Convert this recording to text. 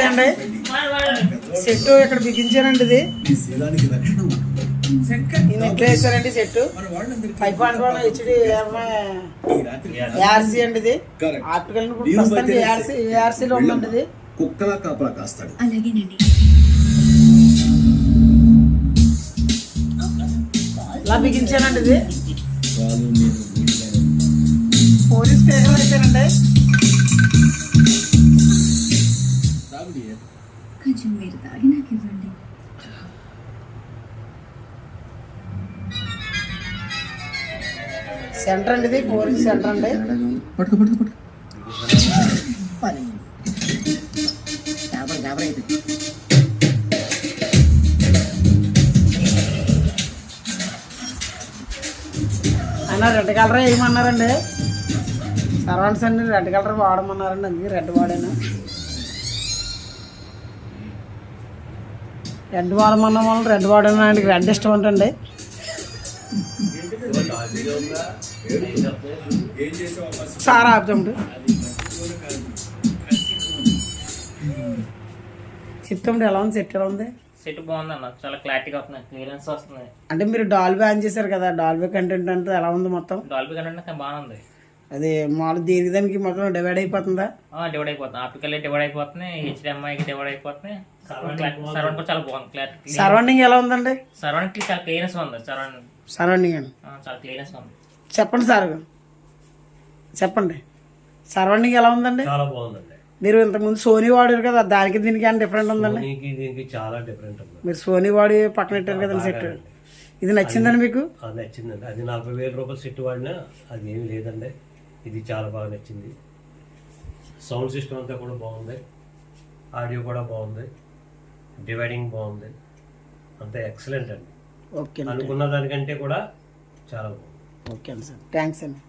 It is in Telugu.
అండి సెట్ ఇక్కడ బిగించానండి. ఇది ఇంట్లో వేసారండి సెట్ 5.1 HD ARC అండి. ఇది ఆర్టికల్ ప్రస్తుతానికి ARCలో ఉందండి. ఇది కుక్కలా కాపలా కాస్తాడు. ఇలా బిగించానండి. ఇది పోలీస్ స్టేషన్ వేసానండి. కొంచెం మీరు తాగి నాకు ఇవ్వండి. సెంటర్ అండి. ఇది పోలీస్ సెంటర్ అండి. అయినా రెడ్ కలర్ వేయమన్నారండి సర్వెంట్స్ అండి. రెడ్ కలర్ వాడమన్నారండి, అందుకే రెడ్ వాడాను. రెడ్ వాడమన్న వల్ల రెడ్ వాడాను. ఆయనకి రెడ్ ఇష్టం అంటండి. సారా ఆపుతాడు చెప్తామండి. ఎలా ఉంది సెట్? ఎలా ఉంది సెట్? బాగుంది అన్న, చాలా క్లారిటీగా వస్తుంది, క్లియరెన్స్ వస్తుంది. అంటే మీరు డాల్బీ ఆన్ చేశారు కదా, డాల్బీ కంటెంట్ అంటే ఎలా ఉంది మొత్తం? డాల్బీ కంటెంట్ బాగుంది. అది మామూలు దీనికి దానికి మొత్తం డివైడ్ అయిపోతుందా? డివైడ్ అయిపోతుంది. ఆప్టికల్ డివైడ్ అయిపోతున్నాయి, HDMI డివైడ్ అయిపోతున్నాయి. సరౌండింగ్ చాలా బాగుంది, క్లారిటీ. సరౌండింగ్ ఎలా ఉందండి? సరౌండింగ్ చాలా క్లియరెన్స్ ఉంది. సరౌండింగ్ అండి చాలా క్లియరెన్స్ ఉంది. చెప్పండి సార్, చెప్పండి. సరౌండింగ్ ఎలా ఉందండి? చాలా బాగుందండి. మీరు ఇంతకుముందు సోనీ వాడారు కదా, దానికి దీనికి ఏమైనా డిఫరెంట్ ఉందండి? దీనికి చాలా డిఫరెంట్ ఉంది. మీరు సోనీ వాడి పక్కన పెట్టారు కదండి సెట్. ఇది నచ్చిందండి మీకు? నచ్చిందండి. అది 40,000 రూపాయలు సెట్ వాడినా అది ఏమి లేదండి. ఇది చాలా బాగా నచ్చింది. సౌండ్ సిస్టమ్ అంతా కూడా బాగుంది, ఆడియో కూడా బాగుంది, డివైడింగ్ బాగుంది, అంతా ఎక్సలెంట్ అండి. ఓకే, అనుకున్న దానికంటే కూడా చాలా బాగుంది. ఓకే అండి సార్, థ్యాంక్స్ అండి.